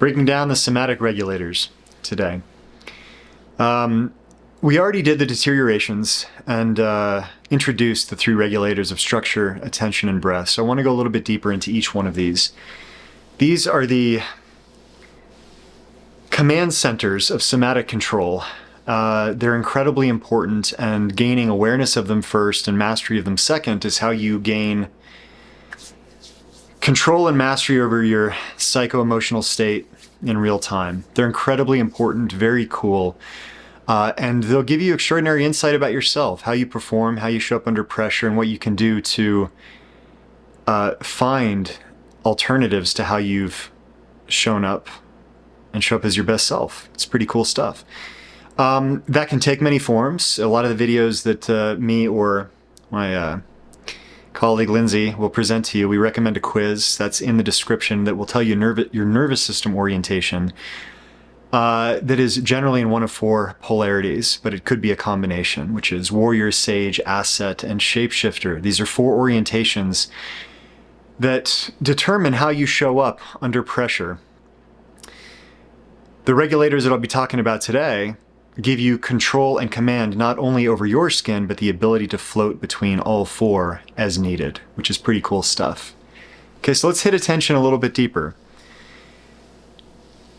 breaking down the somatic regulators today. We already did the deteriorations and introduced the three regulators of structure, attention, and breath. So I want to go a little bit deeper into each one of these. These are the command centers of somatic control. They're incredibly important, and gaining awareness of them first and mastery of them second is how you gain control and mastery over your psycho-emotional state in real time. They're incredibly important, very cool, and they'll give you extraordinary insight about yourself, how you perform, how you show up under pressure, and what you can do to find alternatives to how you've shown up and show up as your best self. It's pretty cool stuff. That can take many forms. A lot of the videos that me or my colleague Lindsay will present to you, we recommend a quiz that's in the description that will tell you your nervous system orientation. That is generally in one of four polarities, but it could be a combination, which is warrior, sage, asset, and shapeshifter. These are four orientations that determine how you show up under pressure. The regulators that I'll be talking about today give you control and command not only over your skin, but the ability to float between all four as needed, which is pretty cool stuff. Okay, so let's hit attention a little bit deeper.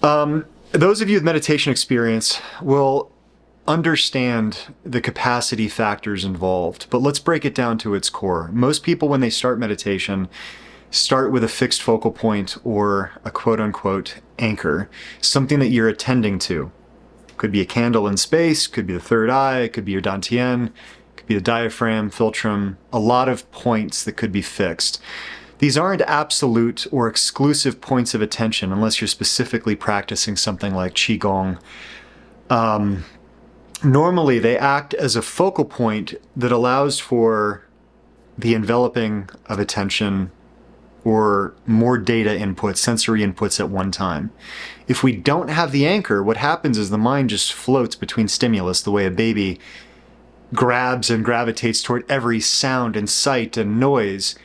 Those of you with meditation experience will understand the capacity factors involved, but let's break it down to its core. Most people, when they start meditation, start with a fixed focal point or a quote-unquote anchor, something that you're attending to. Could be a candle in space, could be the third eye, it could be your dantian, could be the diaphragm, philtrum, a lot of points that could be fixed. These aren't absolute or exclusive points of attention unless you're specifically practicing something like Qigong. Normally, they act as a focal point that allows for the enveloping of attention or more data inputs, sensory inputs at one time. If we don't have the anchor, what happens is the mind just floats between stimulus the way a baby grabs and gravitates toward every sound and sight and noise.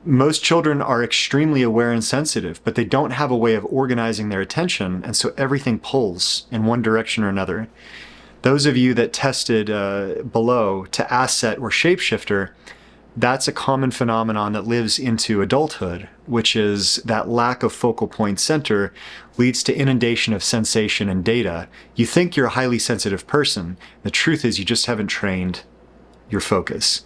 Most children are extremely aware and sensitive, but they don't have a way of organizing their attention, and so everything pulls in one direction or another. Those of you that tested below to asset or shapeshifter, that's a common phenomenon that lives into adulthood, which is that lack of focal point center leads to inundation of sensation and data. You think you're a highly sensitive person. The truth is you just haven't trained your focus.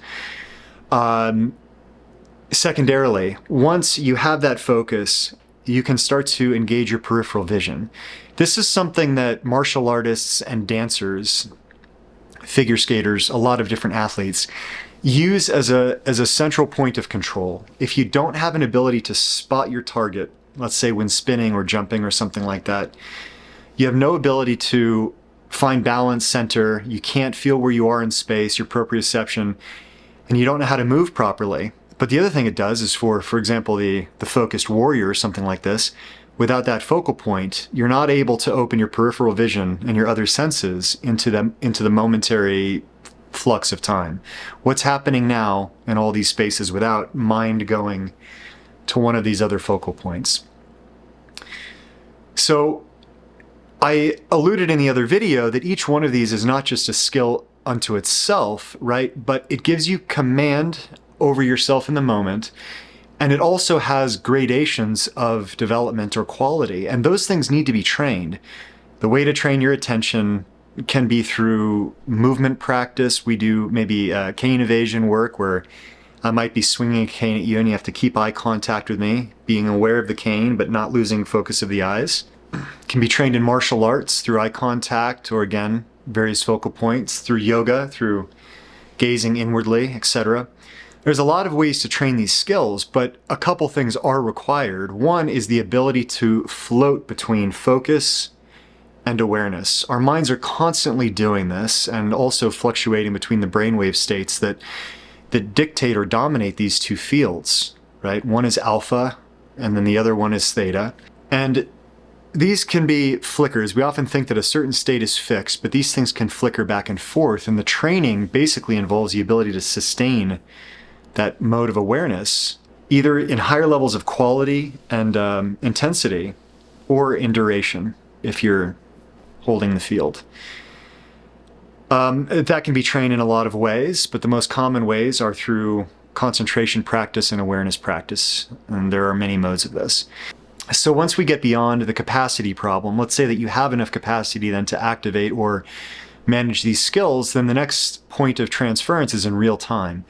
Secondarily, once you have that focus, you can start to engage your peripheral vision. This is something that martial artists and dancers, figure skaters, a lot of different athletes use as a central point of control. If you don't have an ability to spot your target, let's say when spinning or jumping or something like that, you have no ability to find balance, center, you can't feel where you are in space, your proprioception, and you don't know how to move properly. But the other thing it does is for example, the focused warrior or something like this, without that focal point, you're not able to open your peripheral vision and your other senses into the momentary flux of time. What's happening now in all these spaces without mind going to one of these other focal points. So I alluded in the other video that each one of these is not just a skill unto itself, right? But it gives you command over yourself in the moment, and it also has gradations of development or quality, and those things need to be trained. The way to train your attention can be through movement practice. We do maybe cane evasion work where I might be swinging a cane at you and you have to keep eye contact with me, being aware of the cane but not losing focus of the eyes. Can be trained in martial arts through eye contact or, again, various focal points, through yoga, through gazing inwardly, etc. There's a lot of ways to train these skills, but a couple things are required. One is the ability to float between focus and awareness. Our minds are constantly doing this and also fluctuating between the brainwave states that dictate or dominate these two fields, right? One is alpha and then the other one is theta. And these can be flickers. We often think that a certain state is fixed, but these things can flicker back and forth. And the training basically involves the ability to sustain that mode of awareness, either in higher levels of quality and intensity, or in duration if you're holding the field. That can be trained in a lot of ways, but the most common ways are through concentration practice and awareness practice, and there are many modes of this. So once we get beyond the capacity problem, let's say that you have enough capacity then to activate or manage these skills, then the next point of transference is in real time.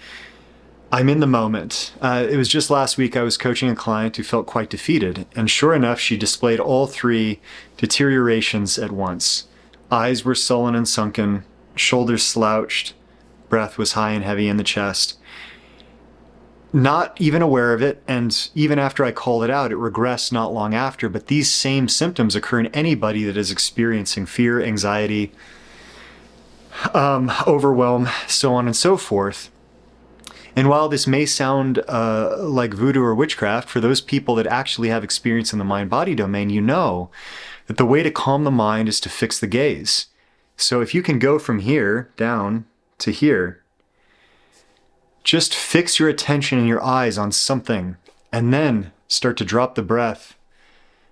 I'm in the moment. It was just last week I was coaching a client who felt quite defeated, and sure enough, she displayed all three deteriorations at once. Eyes were sullen and sunken, shoulders slouched, breath was high and heavy in the chest. Not even aware of it, and even after I called it out, it regressed not long after, but these same symptoms occur in anybody that is experiencing fear, anxiety, overwhelm, so on and so forth. And while this may sound like voodoo or witchcraft, for those people that actually have experience in the mind-body domain, you know that the way to calm the mind is to fix the gaze. So if you can go from here down to here, just fix your attention and your eyes on something, and then start to drop the breath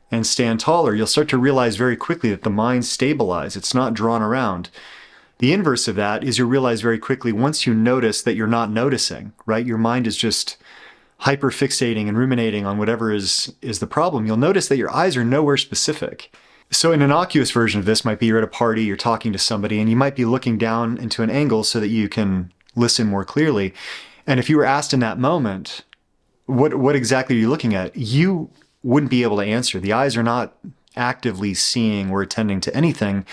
and stand taller. You'll start to realize very quickly that the mind stabilizes. It's not drawn around. The inverse of that is you'll realize very quickly once you notice that you're not noticing, right? Your mind is just hyper-fixating and ruminating on whatever is the problem. You'll notice that your eyes are nowhere specific. So an innocuous version of this might be you're at a party, you're talking to somebody, and you might be looking down into an angle so that you can listen more clearly. And if you were asked in that moment, what exactly are you looking at? You wouldn't be able to answer. The eyes are not actively seeing or attending to anything.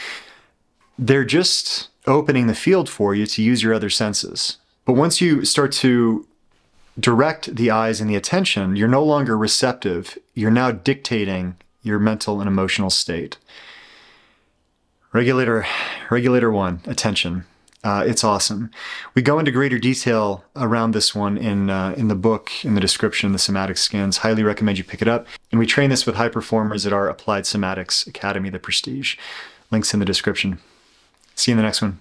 They're just opening the field for you to use your other senses. But once you start to direct the eyes and the attention, you're no longer receptive. You're now dictating your mental and emotional state. Regulator 1, attention. It's awesome. We go into greater detail around this one in the book, in the description, the Somatic Scans. Highly recommend you pick it up. And we train this with high performers at our Applied Somatics Academy, the Prestige. Links in the description. See you in the next one.